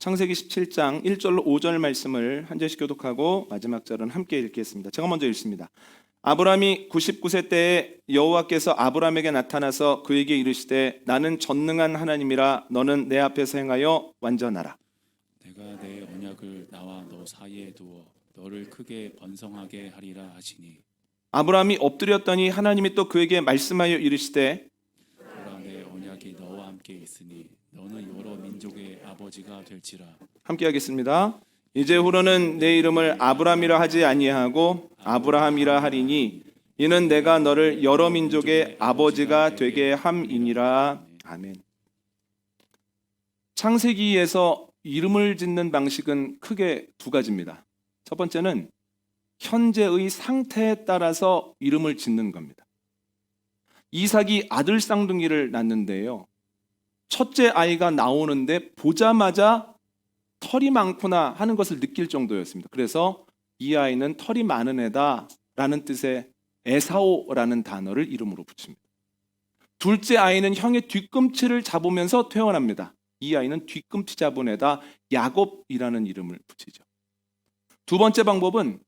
창세기 17장 1절로 5절 말씀을 한 절씩 교독하고 마지막 절은 함께 읽겠습니다. 제가 먼저 읽습니다. 아브라함이 99세 때에 여호와께서 아브라함에게 나타나서 그에게 이르시되 나는 전능한 하나님이라 너는 내 앞에서 행하여 완전하라. 내가 내 언약을 나와 너 사이에 두어 너를 크게 번성하게 하리라 하시니 아브라함이 엎드렸더니 하나님이 또 그에게 말씀하여 이르시되 보라 내 언약이 너와 함께 있으니 너는 여러 민족의 아버지가 될지라. 함께 하겠습니다. 이제후로는 내 이름을 아브라함이라 하지 아니하고 아브라함이라 하리니 이는 내가 너를 여러 민족의 아버지가 되게 함이니라. 아멘. 창세기에서 이름을 짓는 방식은 크게 두 가지입니다. 첫 번째는 현재의 상태에 따라서 이름을 짓는 겁니다. 이삭이 아들 쌍둥이를 낳는데요, 첫째 아이가 나오는데 보자마자 털이 많구나 하는 것을 느낄 정도였습니다. 그래서 이 아이는 털이 많은 애다 라는 뜻의 에사오라는 단어를 이름으로 붙입니다. 둘째 아이는 형의 뒤꿈치를 잡으면서 태어납니다. 이 아이는 뒤꿈치 잡은 애다, 야곱이라는 이름을 붙이죠. 두 번째 방법은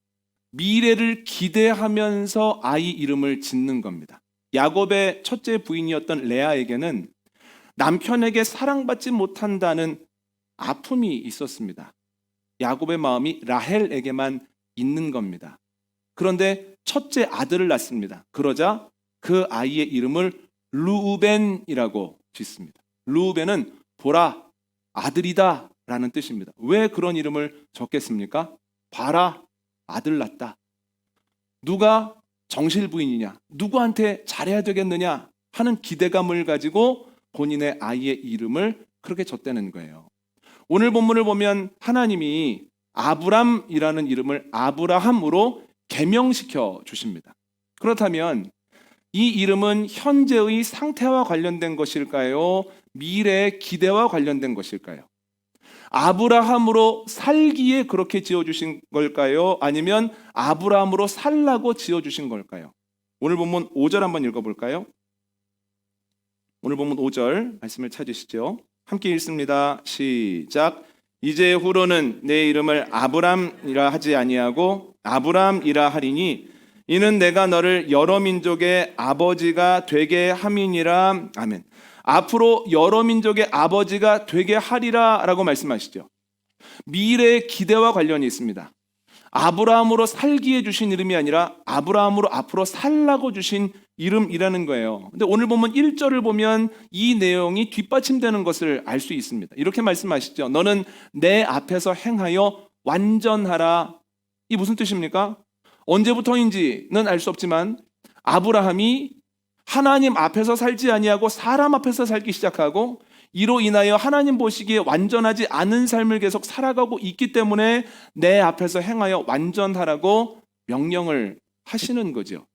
미래를 기대하면서 아이 이름을 짓는 겁니다. 야곱의 첫째 부인이었던 레아에게는 남편에게 사랑받지 못한다는 아픔이 있었습니다. 야곱의 마음이 라헬에게만 있는 겁니다. 그런데 첫째 아들을 낳습니다. 그러자 그 아이의 이름을 르우벤이라고 짓습니다. 르우벤은 보라, 아들이다 라는 뜻입니다. 왜 그런 이름을 적겠습니까? 봐라, 아들 낳았다. 누가 정실 부인이냐, 누구한테 잘해야 되겠느냐 하는 기대감을 가지고 본인의 아이의 이름을 그렇게 줬다는 거예요. 오늘 본문을 보면 하나님이 아브람이라는 이름을 아브라함으로 개명시켜 주십니다. 그렇다면 이 이름은 현재의 상태와 관련된 것일까요? 미래의 기대와 관련된 것일까요? 아브라함으로 살기에 그렇게 지어주신 걸까요? 아니면 아브라함으로 살라고 지어주신 걸까요? 오늘 본문 5절 한번 읽어볼까요? 오늘 본문 5절 말씀을 찾으시죠. 함께 읽습니다. 시작. 이제후로는 내 이름을 아브람이라 하지 아니하고 아브람이라 하리니 이는 내가 너를 여러 민족의 아버지가 되게 함이니라. 아멘. 앞으로 여러 민족의 아버지가 되게 하리라 라고 말씀하시죠. 미래의 기대와 관련이 있습니다. 아브라함으로 살기에 주신 이름이 아니라 아브라함으로 앞으로 살라고 주신 이름이라는 거예요. 근데 오늘 보면 1절을 보면 이 내용이 뒷받침되는 것을 알 수 있습니다. 이렇게 말씀하시죠. 너는 내 앞에서 행하여 완전하라. 이 무슨 뜻입니까? 언제부터인지는 알 수 없지만 아브라함이 하나님 앞에서 살지 아니하고 사람 앞에서 살기 시작하고 이로 인하여 하나님 보시기에 완전하지 않은 삶을 계속 살아가고 있기 때문에 내 앞에서 행하여 완전하라고 명령을 하시는 거죠.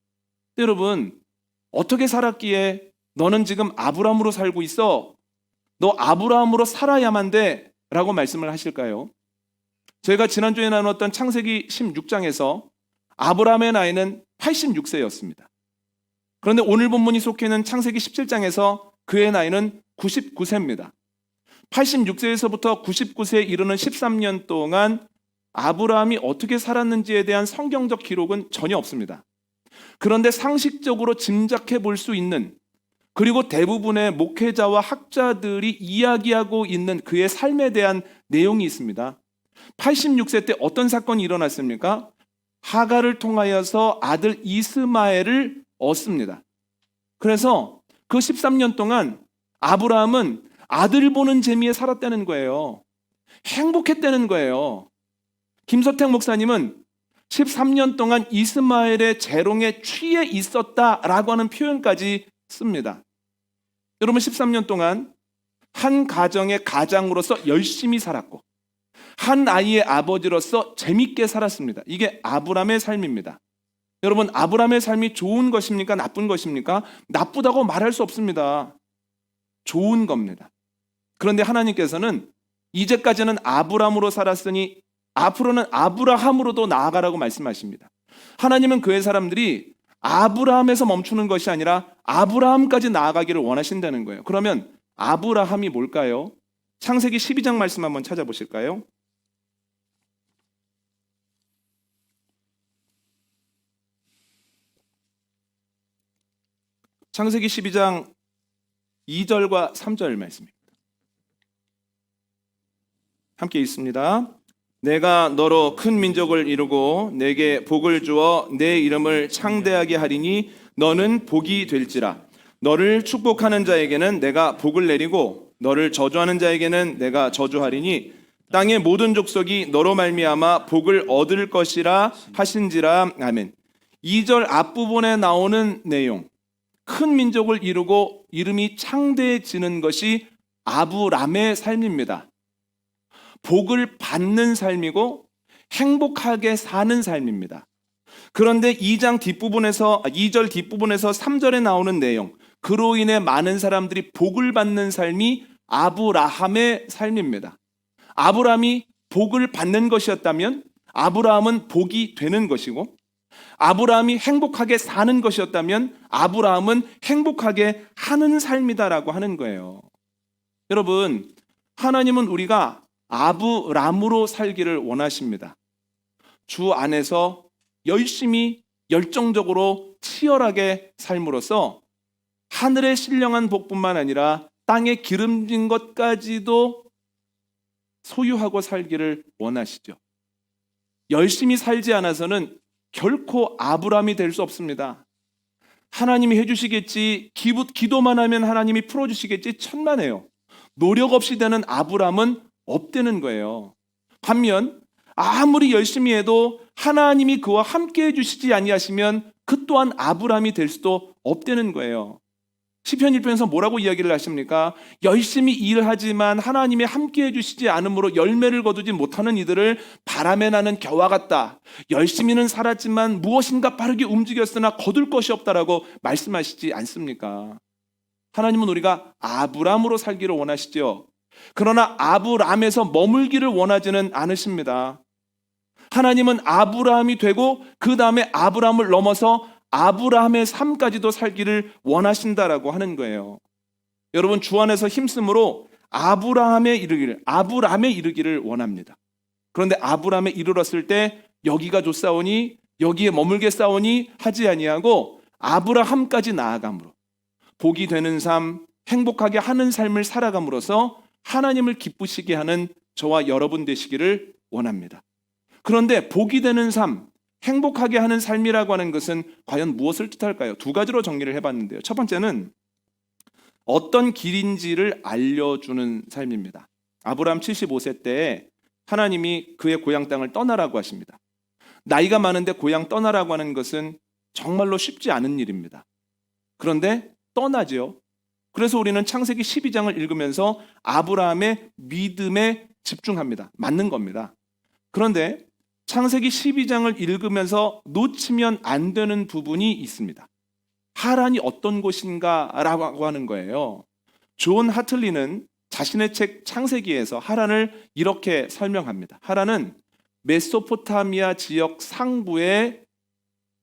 여러분, 어떻게 살았기에 너는 지금 아브라함으로 살고 있어? 너 아브라함으로 살아야만 돼 라고 말씀을 하실까요? 저희가 지난주에 나눴던 창세기 16장에서 아브라함의 나이는 86세였습니다. 그런데 오늘 본문이 속해 있는 창세기 17장에서 그의 나이는 99세입니다. 86세에서부터 99세에 이르는 13년 동안 아브라함이 어떻게 살았는지에 대한 성경적 기록은 전혀 없습니다. 그런데 상식적으로 짐작해 볼 수 있는, 그리고 대부분의 목회자와 학자들이 이야기하고 있는 그의 삶에 대한 내용이 있습니다. 86세 때 어떤 사건이 일어났습니까? 하갈을 통하여서 아들 이스마엘을 얻습니다. 그래서 그 13년 동안 아브라함은 아들 보는 재미에 살았다는 거예요. 행복했다는 거예요. 김서택 목사님은 13년 동안 이스마엘의 재롱에 취해 있었다라고 하는 표현까지 씁니다. 여러분, 13년 동안 한 가정의 가장으로서 열심히 살았고 한 아이의 아버지로서 재밌게 살았습니다. 이게 아브라함의 삶입니다. 여러분, 아브라함의 삶이 좋은 것입니까? 나쁜 것입니까? 나쁘다고 말할 수 없습니다. 좋은 겁니다. 그런데 하나님께서는 이제까지는 아브라함으로 살았으니 앞으로는 아브라함으로도 나아가라고 말씀하십니다. 하나님은 그의 사람들이 아브라함에서 멈추는 것이 아니라 아브라함까지 나아가기를 원하신다는 거예요. 그러면 아브라함이 뭘까요? 창세기 12장 말씀 한번 찾아보실까요? 창세기 12장 2절과 3절 말씀입니다. 함께 읽습니다. 내가 너로 큰 민족을 이루고 내게 복을 주어 내 이름을 창대하게 하리니 너는 복이 될지라. 너를 축복하는 자에게는 내가 복을 내리고 너를 저주하는 자에게는 내가 저주하리니 땅의 모든 족속이 너로 말미암아 복을 얻을 것이라 하신지라. 아멘. 2절 앞부분에 나오는 내용, 큰 민족을 이루고 이름이 창대해지는 것이 아브람의 삶입니다. 복을 받는 삶이고 행복하게 사는 삶입니다. 그런데 2절 뒷부분에서 3절에 나오는 내용, 그로 인해 많은 사람들이 복을 받는 삶이 아브라함의 삶입니다. 아브라함이 복을 받는 것이었다면 아브라함은 복이 되는 것이고, 아브라함이 행복하게 사는 것이었다면 아브라함은 행복하게 하는 삶이다라고 하는 거예요. 여러분, 하나님은 우리가 아브람으로 살기를 원하십니다. 주 안에서 열심히 열정적으로 치열하게 삶으로써 하늘의 신령한 복뿐만 아니라 땅에 기름진 것까지도 소유하고 살기를 원하시죠. 열심히 살지 않아서는 결코 아브람이 될 수 없습니다. 하나님이 해주시겠지, 기도만 하면 하나님이 풀어주시겠지, 천만에요. 노력 없이 되는 아브람은 없다는 거예요. 반면 아무리 열심히 해도 하나님이 그와 함께 해주시지 아니하시면 그 또한 아브람이 될 수도 없다는 거예요. 시편 1편에서 뭐라고 이야기를 하십니까? 열심히 일하지만 하나님이 함께 해주시지 않으므로 열매를 거두지 못하는 이들을 바람에 나는 겨와 같다. 열심히는 살았지만 무엇인가 빠르게 움직였으나 거둘 것이 없다라고 말씀하시지 않습니까? 하나님은 우리가 아브람으로 살기를 원하시죠. 그러나 아브람에서 머물기를 원하지는 않으십니다. 하나님은 아브람이 되고 그 다음에 아브람을 넘어서 아브라함의 삶까지도 살기를 원하신다라고 하는 거예요. 여러분, 주 안에서 힘쓰므로 아브람에 이르기를 원합니다. 그런데 아브람에 이르렀을 때 여기가 좋사오니 여기에 머물겠사오니 하지 아니하고 아브라함까지 나아감으로 복이 되는 삶, 행복하게 하는 삶을 살아감으로써 하나님을 기쁘시게 하는 저와 여러분 되시기를 원합니다. 그런데 복이 되는 삶, 행복하게 하는 삶이라고 하는 것은 과연 무엇을 뜻할까요? 두 가지로 정리를 해봤는데요. 첫 번째는 어떤 길인지를 알려주는 삶입니다. 아브라함 75세 때에 하나님이 그의 고향 땅을 떠나라고 하십니다. 나이가 많은데 고향 떠나라고 하는 것은 정말로 쉽지 않은 일입니다. 그런데 떠나죠. 그래서 우리는 창세기 12장을 읽으면서 아브라함의 믿음에 집중합니다. 맞는 겁니다. 그런데 창세기 12장을 읽으면서 놓치면 안 되는 부분이 있습니다. 하란이 어떤 곳인가 라고 하는 거예요. 존 하틀리는 자신의 책 창세기에서 하란을 이렇게 설명합니다. 하란은 메소포타미아 지역 상부의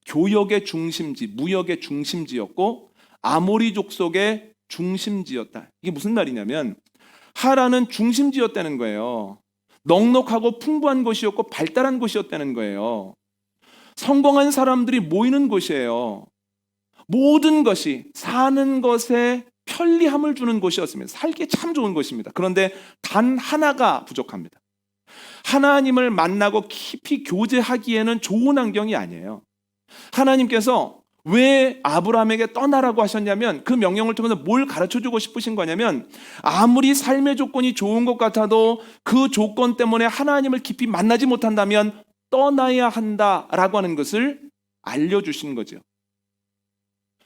교역의 중심지, 무역의 중심지였고 아모리 족속의 중심지였다. 이게 무슨 말이냐면 하란은 중심지였다는 거예요. 넉넉하고 풍부한 곳이었고 발달한 곳이었다는 거예요. 성공한 사람들이 모이는 곳이에요. 모든 것이 사는 것에 편리함을 주는 곳이었습니다. 살기 참 좋은 곳입니다. 그런데 단 하나가 부족합니다. 하나님을 만나고 깊이 교제하기에는 좋은 환경이 아니에요. 하나님께서 왜 아브라함에게 떠나라고 하셨냐면 그 명령을 통해서 뭘 가르쳐주고 싶으신 거냐면 아무리 삶의 조건이 좋은 것 같아도 그 조건 때문에 하나님을 깊이 만나지 못한다면 떠나야 한다라고 하는 것을 알려주신 거죠.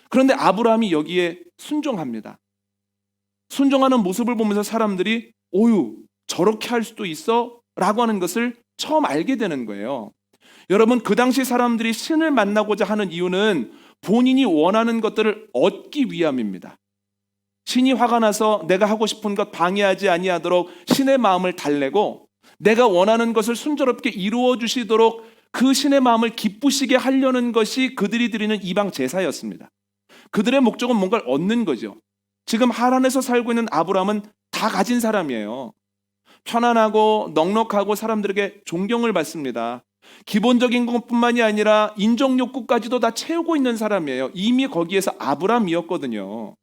그런데 아브라함이 여기에 순종합니다. 순종하는 모습을 보면서 사람들이 오유 저렇게 할 수도 있어? 라고 하는 것을 처음 알게 되는 거예요. 여러분, 그 당시 사람들이 신을 만나고자 하는 이유는 본인이 원하는 것들을 얻기 위함입니다. 신이 화가 나서 내가 하고 싶은 것 방해하지 아니하도록 신의 마음을 달래고 내가 원하는 것을 순조롭게 이루어 주시도록 그 신의 마음을 기쁘시게 하려는 것이 그들이 드리는 이방 제사였습니다. 그들의 목적은 뭔가를 얻는 거죠. 지금 하란에서 살고 있는 아브라함은 다 가진 사람이에요. 편안하고 넉넉하고 사람들에게 존경을 받습니다. 기본적인 것뿐만이 아니라 인정 욕구까지도 다 채우고 있는 사람이에요. 이미 거기에서 아브라함이었거든요.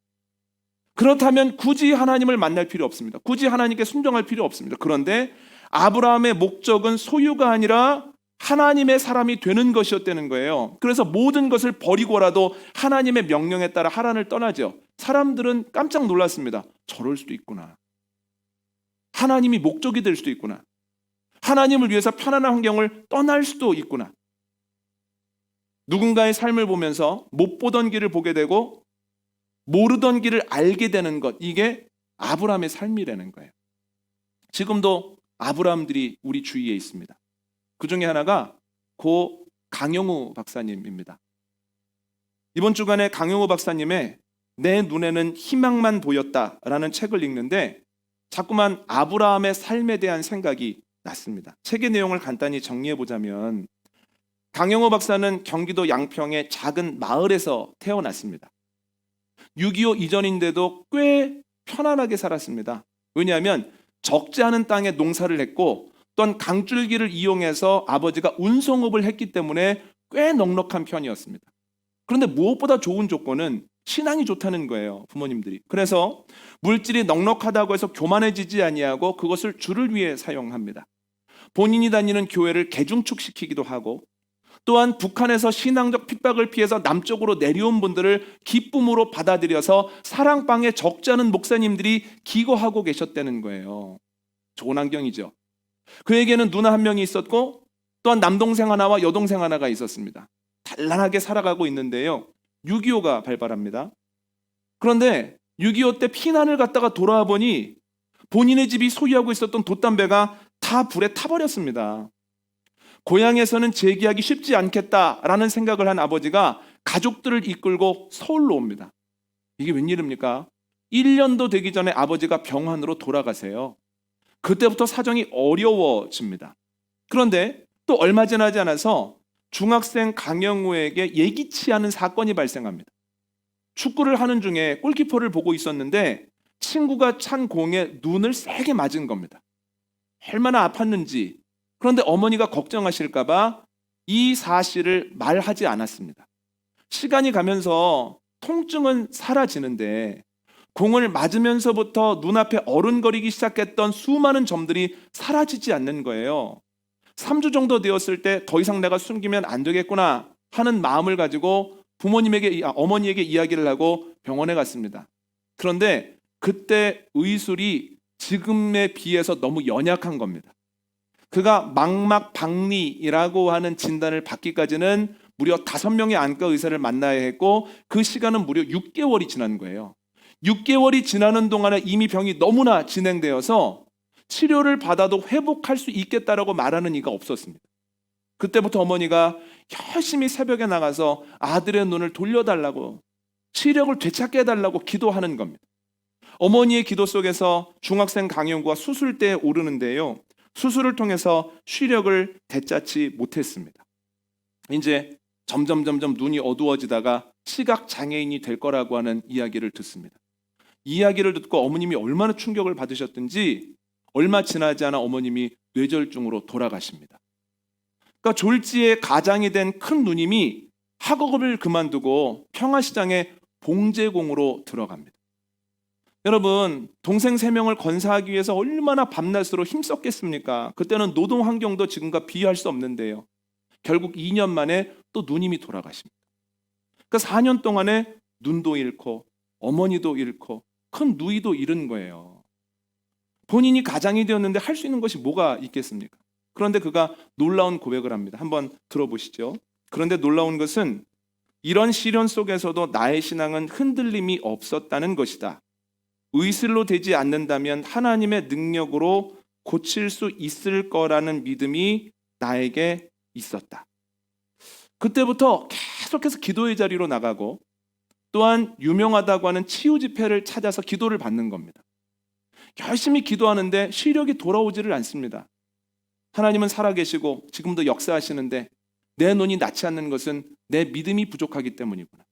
그렇다면 굳이 하나님을 만날 필요 없습니다. 굳이 하나님께 순종할 필요 없습니다. 그런데 아브라함의 목적은 소유가 아니라 하나님의 사람이 되는 것이었다는 거예요. 그래서 모든 것을 버리고라도 하나님의 명령에 따라 하란을 떠나죠. 사람들은 깜짝 놀랐습니다. 저럴 수도 있구나. 하나님이 목적이 될 수도 있구나. 하나님을 위해서 편안한 환경을 떠날 수도 있구나. 누군가의 삶을 보면서 못 보던 길을 보게 되고 모르던 길을 알게 되는 것, 이게 아브라함의 삶이라는 거예요. 지금도 아브라함들이 우리 주위에 있습니다. 그 중에 하나가 고 강영우 박사님입니다. 이번 주간에 강영우 박사님의 내 눈에는 희망만 보였다라는 책을 읽는데 자꾸만 아브라함의 삶에 대한 생각이 났습니다. 책의 내용을 간단히 정리해 보자면 강영우 박사는 경기도 양평의 작은 마을에서 태어났습니다. 6.25 이전인데도 꽤 편안하게 살았습니다. 왜냐하면 적지 않은 땅에 농사를 했고 또한 강줄기를 이용해서 아버지가 운송업을 했기 때문에 꽤 넉넉한 편이었습니다. 그런데 무엇보다 좋은 조건은 신앙이 좋다는 거예요, 부모님들이. 그래서 물질이 넉넉하다고 해서 교만해지지 아니하고 그것을 주를 위해 사용합니다. 본인이 다니는 교회를 개중축시키기도 하고 또한 북한에서 신앙적 핍박을 피해서 남쪽으로 내려온 분들을 기쁨으로 받아들여서 사랑방에 적지 않은 목사님들이 기거하고 계셨다는 거예요. 좋은 환경이죠. 그에게는 누나 한 명이 있었고 또한 남동생 하나와 여동생 하나가 있었습니다. 단란하게 살아가고 있는데요. 6.25가 발발합니다. 그런데 6.25 때 피난을 갔다가 돌아와 보니 본인의 집이 소유하고 있었던 돛담배가 다 불에 타버렸습니다. 고향에서는 재기하기 쉽지 않겠다라는 생각을 한 아버지가 가족들을 이끌고 서울로 옵니다. 이게 웬일입니까? 1년도 되기 전에 아버지가 병환으로 돌아가세요. 그때부터 사정이 어려워집니다. 그런데 또 얼마 지나지 않아서 중학생 강영우에게 예기치 않은 사건이 발생합니다. 축구를 하는 중에 골키퍼를 보고 있었는데 친구가 찬 공에 눈을 세게 맞은 겁니다. 얼마나 아팠는지. 그런데 어머니가 걱정하실까봐 이 사실을 말하지 않았습니다. 시간이 가면서 통증은 사라지는데 공을 맞으면서부터 눈앞에 어른거리기 시작했던 수많은 점들이 사라지지 않는 거예요. 3주 정도 되었을 때 더 이상 내가 숨기면 안 되겠구나 하는 마음을 가지고 어머니에게 이야기를 하고 병원에 갔습니다. 그런데 그때 의술이 지금에 비해서 너무 연약한 겁니다. 그가 망막박리라고 하는 진단을 받기까지는 무려 5명의 안과 의사를 만나야 했고 그 시간은 무려 6개월이 지난 거예요. 6개월이 지나는 동안에 이미 병이 너무나 진행되어서 치료를 받아도 회복할 수 있겠다라고 말하는 이가 없었습니다. 그때부터 어머니가 열심히 새벽에 나가서 아들의 눈을 돌려달라고 시력을 되찾게 해달라고 기도하는 겁니다. 어머니의 기도 속에서 중학생 강영구가 수술대에 오르는데요. 수술을 통해서 시력을 되찾지 못했습니다. 이제 점점 눈이 어두워지다가 시각 장애인이 될 거라고 하는 이야기를 듣습니다. 이야기를 듣고 어머님이 얼마나 충격을 받으셨든지 얼마 지나지 않아 어머님이 뇌졸중으로 돌아가십니다. 그러니까 졸지에 가장이 된 큰 누님이 학업을 그만두고 평화시장에 봉제공으로 들어갑니다. 여러분, 동생 3명을 건사하기 위해서 얼마나 밤낮으로 힘썼겠습니까? 그때는 노동 환경도 지금과 비교할 수 없는데요. 결국 2년 만에 또 누님이 돌아가십니다. 그러니까 4년 동안에 눈도 잃고 어머니도 잃고 큰 누이도 잃은 거예요. 본인이 가장이 되었는데 할 수 있는 것이 뭐가 있겠습니까? 그런데 그가 놀라운 고백을 합니다. 한번 들어보시죠. 그런데 놀라운 것은 이런 시련 속에서도 나의 신앙은 흔들림이 없었다는 것이다. 의술로 되지 않는다면 하나님의 능력으로 고칠 수 있을 거라는 믿음이 나에게 있었다. 그때부터 계속해서 기도의 자리로 나가고 또한 유명하다고 하는 치유 집회를 찾아서 기도를 받는 겁니다. 열심히 기도하는데 시력이 돌아오지를 않습니다. 하나님은 살아계시고 지금도 역사하시는데 내 눈이 낫지 않는 것은 내 믿음이 부족하기 때문이구나.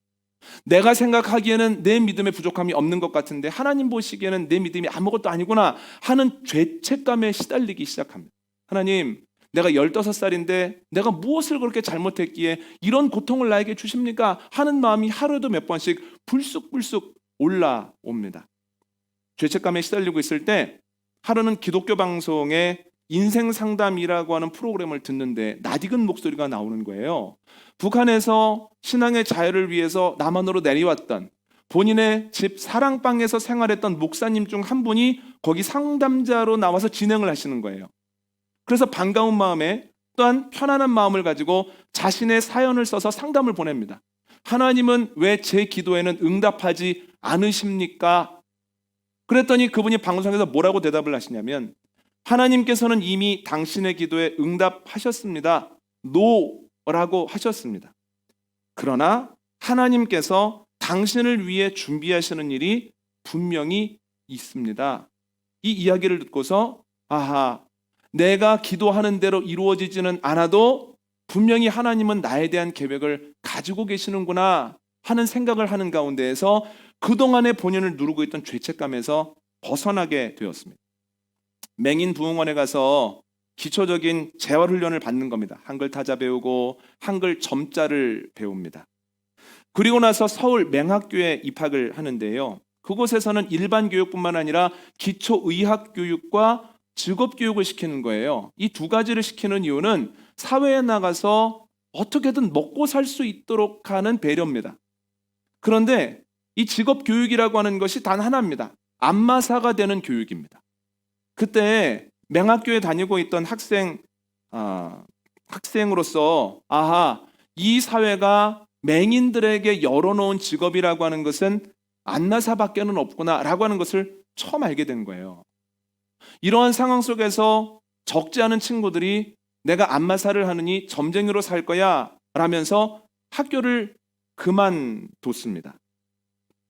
내가 생각하기에는 내 믿음에 부족함이 없는 것 같은데 하나님 보시기에는 내 믿음이 아무것도 아니구나 하는 죄책감에 시달리기 시작합니다. 하나님, 내가 15살인데 내가 무엇을 그렇게 잘못했기에 이런 고통을 나에게 주십니까? 하는 마음이 하루에도 몇 번씩 불쑥불쑥 올라옵니다. 죄책감에 시달리고 있을 때 하루는 기독교 방송에 인생 상담이라고 하는 프로그램을 듣는데 낯익은 목소리가 나오는 거예요. 북한에서 신앙의 자유를 위해서 남한으로 내려왔던 본인의 집 사랑방에서 생활했던 목사님 중 한 분이 거기 상담자로 나와서 진행을 하시는 거예요. 그래서 반가운 마음에 또한 편안한 마음을 가지고 자신의 사연을 써서 상담을 보냅니다. 하나님은 왜 제 기도에는 응답하지 않으십니까? 그랬더니 그분이 방송에서 뭐라고 대답을 하시냐면 하나님께서는 이미 당신의 기도에 응답하셨습니다. 노라고 하셨습니다. 그러나 하나님께서 당신을 위해 준비하시는 일이 분명히 있습니다. 이 이야기를 듣고서 아하, 내가 기도하는 대로 이루어지지는 않아도 분명히 하나님은 나에 대한 계획을 가지고 계시는구나 하는 생각을 하는 가운데에서 그동안의 본인을 누르고 있던 죄책감에서 벗어나게 되었습니다. 맹인 부흥원에 가서 기초적인 재활훈련을 받는 겁니다. 한글 타자 배우고 한글 점자를 배웁니다. 그리고 나서 서울 맹학교에 입학을 하는데요. 그곳에서는 일반 교육뿐만 아니라 기초의학 교육과 직업 교육을 시키는 거예요. 이 두 가지를 시키는 이유는 사회에 나가서 어떻게든 먹고 살 수 있도록 하는 배려입니다. 그런데 이 직업 교육이라고 하는 것이 단 하나입니다. 안마사가 되는 교육입니다. 그때 맹학교에 다니고 있던 학생으로서 아하, 이 사회가 맹인들에게 열어놓은 직업이라고 하는 것은 안마사밖에는 없구나라고 하는 것을 처음 알게 된 거예요. 이러한 상황 속에서 적지 않은 친구들이 내가 안마사를 하느니 점쟁이로 살 거야 라면서 학교를 그만뒀습니다.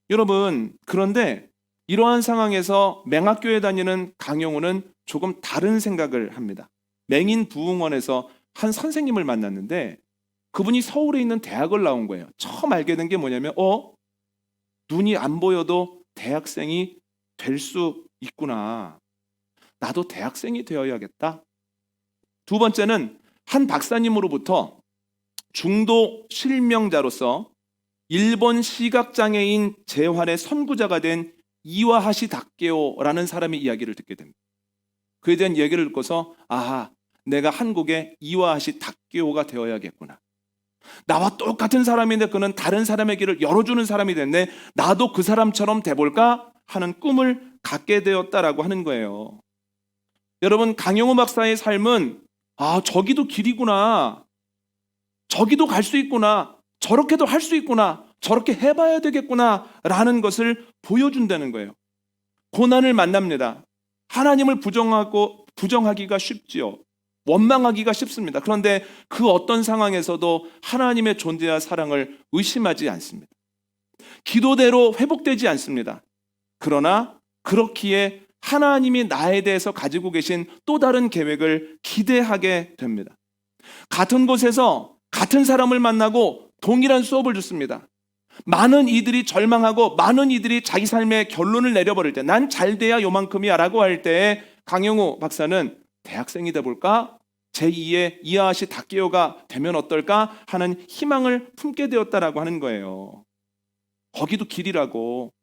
여러분, 그런데 이러한 상황에서 맹학교에 다니는 강영우는 조금 다른 생각을 합니다. 맹인 부흥원에서 한 선생님을 만났는데 그분이 서울에 있는 대학을 나온 거예요. 처음 알게 된 게 뭐냐면 눈이 안 보여도 대학생이 될 수 있구나. 나도 대학생이 되어야겠다. 두 번째는 한 박사님으로부터 중도 실명자로서 일본 시각장애인 재활의 선구자가 된 이와하시 다케오라는 사람의 이야기를 듣게 됩니다. 그에 대한 얘기를 듣고서 아하, 내가 한국의 이와하시 다케오가 되어야겠구나. 나와 똑같은 사람인데 그는 다른 사람의 길을 열어주는 사람이 됐네. 나도 그 사람처럼 돼볼까 하는 꿈을 갖게 되었다라고 하는 거예요. 여러분, 강영우 박사의 삶은 저기도 길이구나. 저기도 갈 수 있구나. 저렇게도 할 수 있구나. 저렇게 해봐야 되겠구나 라는 것을 보여준다는 거예요. 고난을 만납니다. 하나님을 부정하기가 쉽지요. 원망하기가 쉽습니다. 그런데 그 어떤 상황에서도 하나님의 존재와 사랑을 의심하지 않습니다. 기도대로 회복되지 않습니다. 그러나 그렇기에 하나님이 나에 대해서 가지고 계신 또 다른 계획을 기대하게 됩니다. 같은 곳에서 같은 사람을 만나고 동일한 수업을 듣습니다. 많은 이들이 절망하고 많은 이들이 자기 삶의 결론을 내려버릴 때 난 잘 돼야 요만큼이야 라고 할 때 강영우 박사는 대학생이 돼볼까? 제2의 이하시 다케오가 되면 어떨까? 하는 희망을 품게 되었다라고 하는 거예요. 거기도 길이라고,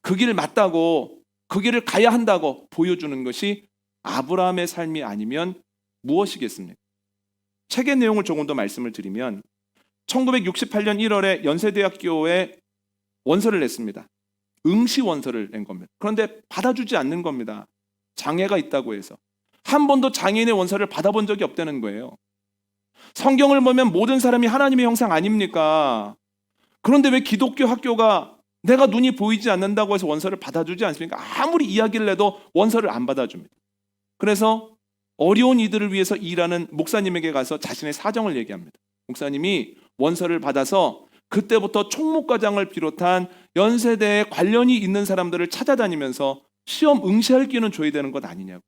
그 길 맞다고, 그 길을 가야 한다고 보여주는 것이 아브라함의 삶이 아니면 무엇이겠습니까? 책의 내용을 조금 더 말씀을 드리면 1968년 1월에 연세대학교에 원서를 냈습니다. 응시 원서를 낸 겁니다. 그런데 받아주지 않는 겁니다. 장애가 있다고 해서. 한 번도 장애인의 원서를 받아본 적이 없다는 거예요. 성경을 보면 모든 사람이 하나님의 형상 아닙니까? 그런데 왜 기독교 학교가 내가 눈이 보이지 않는다고 해서 원서를 받아주지 않습니까? 아무리 이야기를 해도 원서를 안 받아줍니다. 그래서 어려운 이들을 위해서 일하는 목사님에게 가서 자신의 사정을 얘기합니다. 목사님이 원서를 받아서 그때부터 총무과장을 비롯한 연세대에 관련이 있는 사람들을 찾아다니면서 시험 응시할 기회는 줘야 되는 것 아니냐고.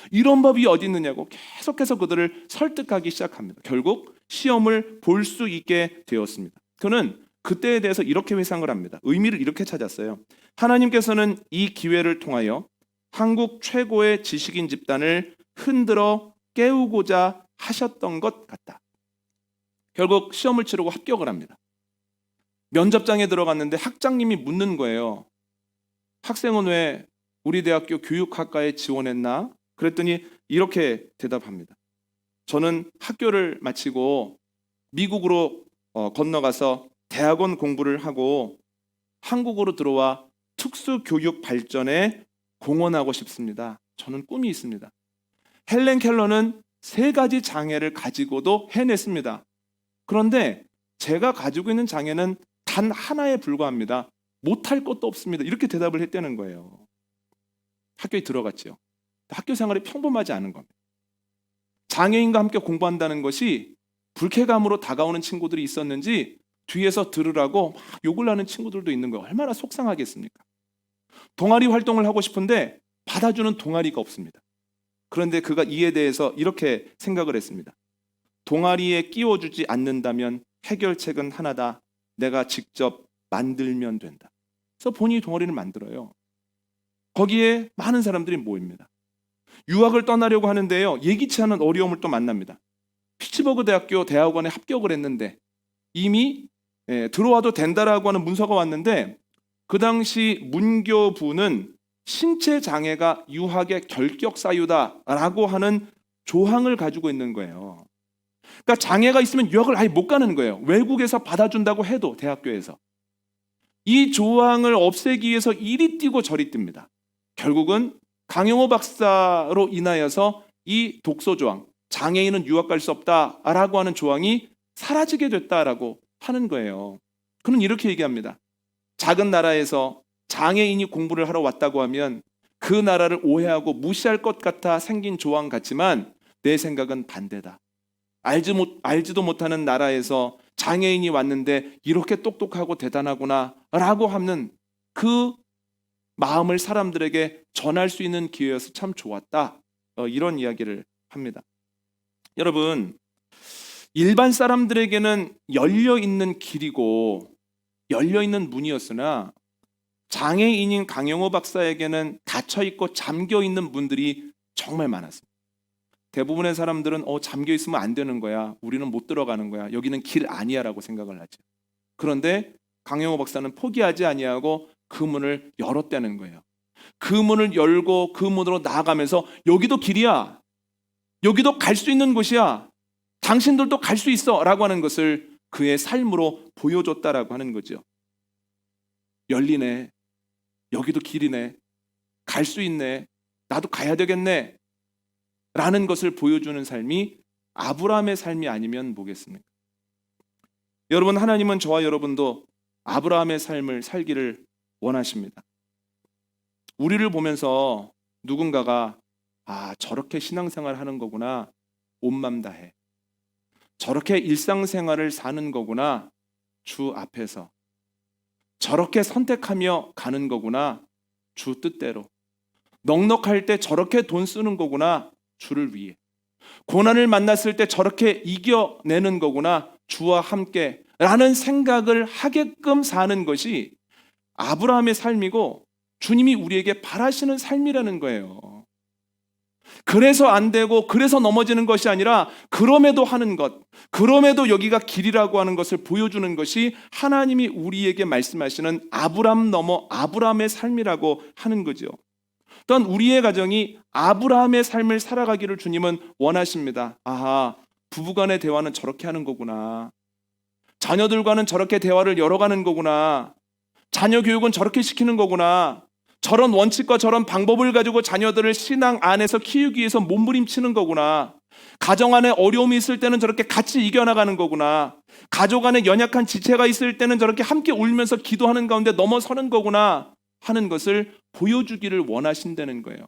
이런 법이 어디 있느냐고 계속해서 그들을 설득하기 시작합니다. 결국 시험을 볼 수 있게 되었습니다. 그는 그때에 대해서 이렇게 회상을 합니다. 의미를 이렇게 찾았어요. 하나님께서는 이 기회를 통하여 한국 최고의 지식인 집단을 흔들어 깨우고자 하셨던 것 같다. 결국 시험을 치르고 합격을 합니다. 면접장에 들어갔는데 학장님이 묻는 거예요. 학생은 왜 우리 대학교 교육학과에 지원했나? 그랬더니 이렇게 대답합니다. 저는 학교를 마치고 미국으로 건너가서 대학원 공부를 하고 한국으로 들어와 특수교육 발전에 공헌하고 싶습니다. 저는 꿈이 있습니다. 헬렌 켈러는 3가지 장애를 가지고도 해냈습니다. 그런데 제가 가지고 있는 장애는 단 하나에 불과합니다. 못할 것도 없습니다. 이렇게 대답을 했다는 거예요. 학교에 들어갔죠. 학교 생활이 평범하지 않은 겁니다. 장애인과 함께 공부한다는 것이 불쾌감으로 다가오는 친구들이 있었는지 뒤에서 들으라고 막 욕을 하는 친구들도 있는 거예요. 얼마나 속상하겠습니까? 동아리 활동을 하고 싶은데 받아주는 동아리가 없습니다. 그런데 그가 이에 대해서 이렇게 생각을 했습니다. 동아리에 끼워주지 않는다면 해결책은 하나다. 내가 직접 만들면 된다. 그래서 본인이 동아리를 만들어요. 거기에 많은 사람들이 모입니다. 유학을 떠나려고 하는데요. 예기치 않은 어려움을 또 만납니다. 피츠버그 대학교 대학원에 합격을 했는데 이미 들어와도 된다라고 하는 문서가 왔는데 그 당시 문교부는 신체 장애가 유학의 결격 사유다라고 하는 조항을 가지고 있는 거예요. 그러니까 장애가 있으면 유학을 아예 못 가는 거예요. 외국에서 받아준다고 해도 대학교에서. 이 조항을 없애기 위해서 이리 뛰고 저리 뜁니다. 결국은 강영호 박사로 인하여서 이 독소 조항, 장애인은 유학 갈 수 없다라고 하는 조항이 사라지게 됐다라고 하는 거예요. 그는 이렇게 얘기합니다. 작은 나라에서 장애인이 공부를 하러 왔다고 하면 그 나라를 오해하고 무시할 것 같아 생긴 조항 같지만 내 생각은 반대다. 알지도 못하는 나라에서 장애인이 왔는데 이렇게 똑똑하고 대단하구나 라고 하는 그 마음을 사람들에게 전할 수 있는 기회여서 참 좋았다. 이런 이야기를 합니다. 여러분, 일반 사람들에게는 열려있는 길이고 열려있는 문이었으나 장애인인 강영호 박사에게는 닫혀있고 잠겨있는 문들이 정말 많았습니다. 대부분의 사람들은 잠겨있으면 안 되는 거야. 우리는 못 들어가는 거야. 여기는 길 아니야 라고 생각을 하죠. 그런데 강영호 박사는 포기하지 아니하고 그 문을 열었다는 거예요. 그 문을 열고 그 문으로 나아가면서 여기도 길이야. 여기도 갈 수 있는 곳이야. 당신들도 갈 수 있어 라고 하는 것을 그의 삶으로 보여줬다라고 하는 거죠. 열리네. 여기도 길이네. 갈 수 있네. 나도 가야 되겠네. 라는 것을 보여주는 삶이 아브라함의 삶이 아니면 뭐겠습니까? 여러분, 하나님은 저와 여러분도 아브라함의 삶을 살기를 원하십니다. 우리를 보면서 누군가가 저렇게 신앙생활 하는 거구나. 온 맘 다해. 저렇게 일상생활을 사는 거구나. 주 앞에서. 저렇게 선택하며 가는 거구나. 주 뜻대로. 넉넉할 때 저렇게 돈 쓰는 거구나. 주를 위해. 고난을 만났을 때 저렇게 이겨내는 거구나. 주와 함께 라는 생각을 하게끔 사는 것이 아브라함의 삶이고 주님이 우리에게 바라시는 삶이라는 거예요. 그래서 안 되고 그래서 넘어지는 것이 아니라 그럼에도 하는 것, 그럼에도 여기가 길이라고 하는 것을 보여주는 것이 하나님이 우리에게 말씀하시는 아브라함 넘어 아브라함의 삶이라고 하는 거죠. 또한 우리의 가정이 아브라함의 삶을 살아가기를 주님은 원하십니다. 부부간의 대화는 저렇게 하는 거구나. 자녀들과는 저렇게 대화를 열어가는 거구나. 자녀 교육은 저렇게 시키는 거구나. 저런 원칙과 저런 방법을 가지고 자녀들을 신앙 안에서 키우기 위해서 몸부림치는 거구나. 가정 안에 어려움이 있을 때는 저렇게 같이 이겨나가는 거구나. 가족 안에 연약한 지체가 있을 때는 저렇게 함께 울면서 기도하는 가운데 넘어서는 거구나 하는 것을 보여주기를 원하신다는 거예요.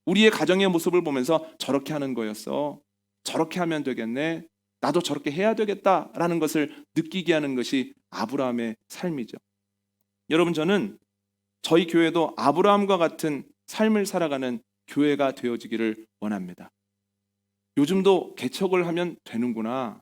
우리의 가정의 모습을 보면서 저렇게 하는 거였어. 저렇게 하면 되겠네. 나도 저렇게 해야 되겠다라는 것을 느끼게 하는 것이 아브라함의 삶이죠. 여러분, 저는 저희 교회도 아브라함과 같은 삶을 살아가는 교회가 되어지기를 원합니다. 요즘도 개척을 하면 되는구나.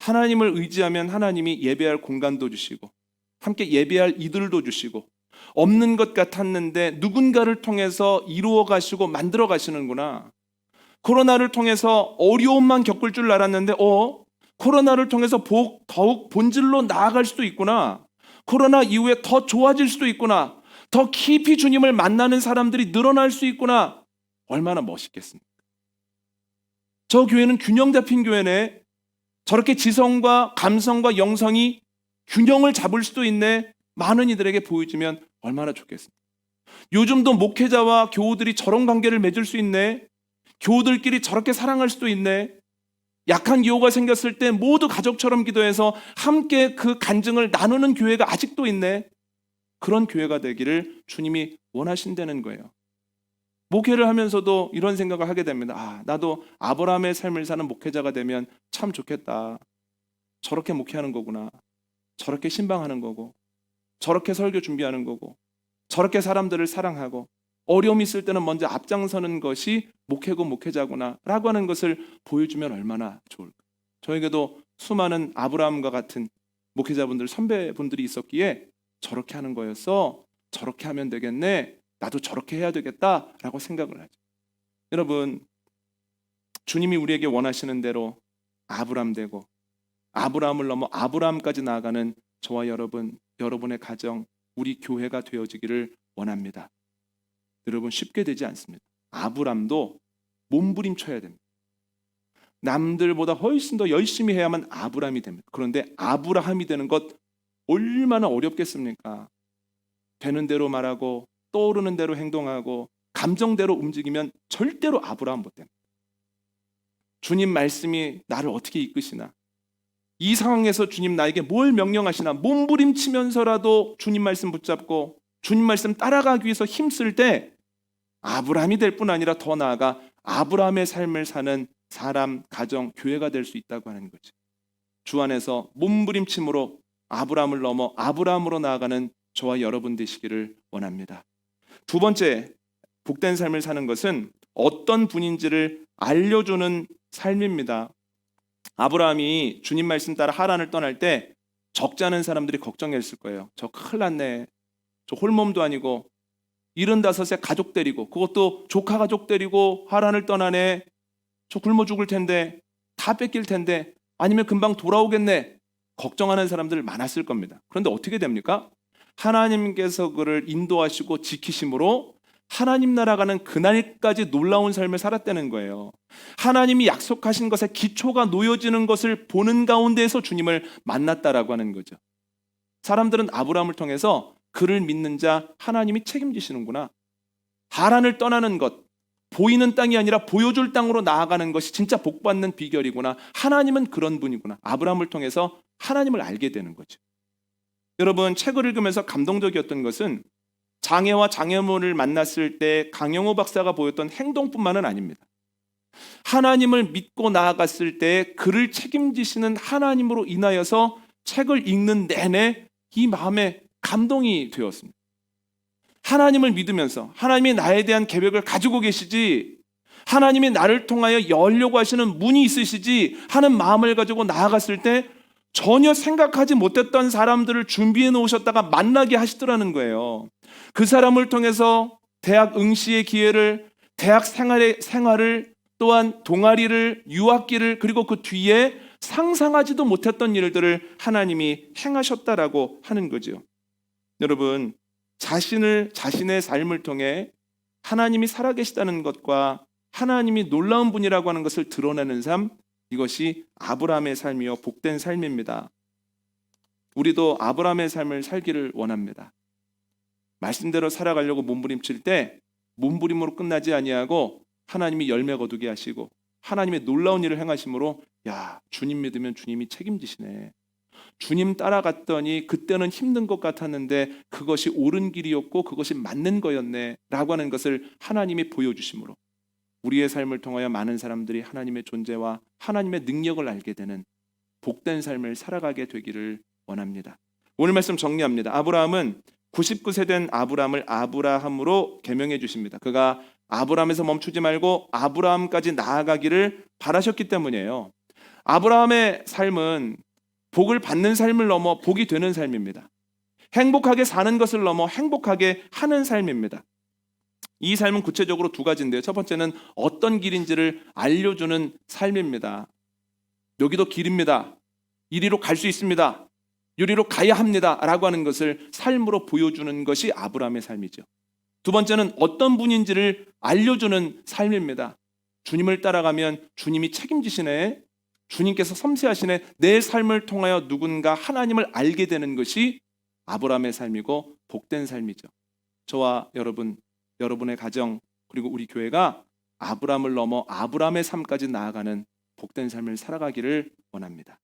하나님을 의지하면 하나님이 예배할 공간도 주시고 함께 예배할 이들도 주시고 없는 것 같았는데 누군가를 통해서 이루어 가시고 만들어 가시는구나. 코로나를 통해서 어려움만 겪을 줄 알았는데 코로나를 통해서 더욱 본질로 나아갈 수도 있구나. 코로나 이후에 더 좋아질 수도 있구나. 더 깊이 주님을 만나는 사람들이 늘어날 수 있구나. 얼마나 멋있겠습니까? 저 교회는 균형 잡힌 교회네. 저렇게 지성과 감성과 영성이 균형을 잡을 수도 있네. 많은 이들에게 보여주면 얼마나 좋겠습니까? 요즘도 목회자와 교우들이 저런 관계를 맺을 수 있네. 교우들끼리 저렇게 사랑할 수도 있네. 약한 기호가 생겼을 때 모두 가족처럼 기도해서 함께 그 간증을 나누는 교회가 아직도 있네. 그런 교회가 되기를 주님이 원하신다는 거예요. 목회를 하면서도 이런 생각을 하게 됩니다. 나도 아브라함의 삶을 사는 목회자가 되면 참 좋겠다. 저렇게 목회하는 거구나. 저렇게 신방하는 거고, 저렇게 설교 준비하는 거고, 저렇게 사람들을 사랑하고, 어려움이 있을 때는 먼저 앞장서는 것이 목회고 목회자구나 라고 하는 것을 보여주면 얼마나 좋을까. 저에게도 수많은 아브라함과 같은 목회자분들, 선배분들이 있었기에 저렇게 하는 거였어. 저렇게 하면 되겠네. 나도 저렇게 해야 되겠다라고 생각을 하죠. 여러분, 주님이 우리에게 원하시는 대로 아브라함 되고 아브라함을 넘어 아브라함까지 나아가는 저와 여러분의 가정, 우리 교회가 되어지기를 원합니다. 여러분, 쉽게 되지 않습니다. 아브라함도 몸부림쳐야 됩니다. 남들보다 훨씬 더 열심히 해야만 아브라함이 됩니다. 그런데 아브라함이 되는 것 얼마나 어렵겠습니까? 되는 대로 말하고 떠오르는 대로 행동하고 감정대로 움직이면 절대로 아브라함 못 됩니다. 주님 말씀이 나를 어떻게 이끄시나, 이 상황에서 주님 나에게 뭘 명령하시나, 몸부림치면서라도 주님 말씀 붙잡고 주님 말씀 따라가기 위해서 힘쓸 때 아브라함이 될 뿐 아니라 더 나아가 아브라함의 삶을 사는 사람, 가정, 교회가 될 수 있다고 하는 거죠. 주 안에서 몸부림침으로 아브라함을 넘어 아브라함으로 나아가는 저와 여러분 되시기를 원합니다. 두 번째, 복된 삶을 사는 것은 어떤 분인지를 알려주는 삶입니다. 아브라함이 주님 말씀 따라 하란을 떠날 때 적지 않은 사람들이 걱정했을 거예요. 저 큰일 났네. 저 홀몸도 아니고 75세 가족 데리고, 그것도 조카 가족 데리고 하란을 떠나네. 저 굶어 죽을 텐데, 다 뺏길 텐데, 아니면 금방 돌아오겠네. 걱정하는 사람들 많았을 겁니다. 그런데 어떻게 됩니까? 하나님께서 그를 인도하시고 지키심으로 하나님 나라 가는 그날까지 놀라운 삶을 살았다는 거예요. 하나님이 약속하신 것에 기초가 놓여지는 것을 보는 가운데에서 주님을 만났다라고 하는 거죠. 사람들은 아브라함을 통해서 그를 믿는 자 하나님이 책임지시는구나. 하란을 떠나는 것, 보이는 땅이 아니라 보여줄 땅으로 나아가는 것이 진짜 복받는 비결이구나. 하나님은 그런 분이구나. 아브라함을 통해서 하나님을 알게 되는 거죠. 여러분, 책을 읽으면서 감동적이었던 것은 장애와 장애물을 만났을 때 강영호 박사가 보였던 행동뿐만은 아닙니다. 하나님을 믿고 나아갔을 때 그를 책임지시는 하나님으로 인하여서 책을 읽는 내내 이 마음에 감동이 되었습니다. 하나님을 믿으면서 하나님이 나에 대한 계획을 가지고 계시지, 하나님이 나를 통하여 열려고 하시는 문이 있으시지 하는 마음을 가지고 나아갔을 때 전혀 생각하지 못했던 사람들을 준비해 놓으셨다가 만나게 하시더라는 거예요. 그 사람을 통해서 대학 응시의 기회를, 대학 생활을, 또한 동아리를, 유학기를, 그리고 그 뒤에 상상하지도 못했던 일들을 하나님이 행하셨다라고 하는 거죠. 여러분, 자신의 삶을 통해 하나님이 살아계시다는 것과 하나님이 놀라운 분이라고 하는 것을 드러내는 삶, 이것이 아브라함의 삶이요 복된 삶입니다. 우리도 아브라함의 삶을 살기를 원합니다. 말씀대로 살아가려고 몸부림칠 때 몸부림으로 끝나지 아니하고 하나님이 열매 거두게 하시고 하나님의 놀라운 일을 행하심으로, 야, 주님 믿으면 주님이 책임지시네. 주님 따라갔더니 그때는 힘든 것 같았는데 그것이 옳은 길이었고 그것이 맞는 거였네 라고 하는 것을 하나님이 보여주심으로 우리의 삶을 통하여 많은 사람들이 하나님의 존재와 하나님의 능력을 알게 되는 복된 삶을 살아가게 되기를 원합니다. 오늘 말씀 정리합니다. 아브라함은 99세 된 아브라함을 아브라함으로 계명해 주십니다. 그가 아브라함에서 멈추지 말고 아브라함까지 나아가기를 바라셨기 때문이에요. 아브라함의 삶은 복을 받는 삶을 넘어 복이 되는 삶입니다. 행복하게 사는 것을 넘어 행복하게 하는 삶입니다. 이 삶은 구체적으로 두 가지인데요. 첫 번째는 어떤 길인지를 알려주는 삶입니다. 여기도 길입니다. 이리로 갈 수 있습니다. 이리로 가야 합니다. 라고 하는 것을 삶으로 보여주는 것이 아브라함의 삶이죠. 두 번째는 어떤 분인지를 알려주는 삶입니다. 주님을 따라가면 주님이 책임지시네. 주님께서 섬세하시네. 내 삶을 통하여 누군가 하나님을 알게 되는 것이 아브라함의 삶이고 복된 삶이죠. 저와 여러분, 여러분의 가정, 그리고 우리 교회가 아브라함을 넘어 아브라함의 삶까지 나아가는 복된 삶을 살아가기를 원합니다.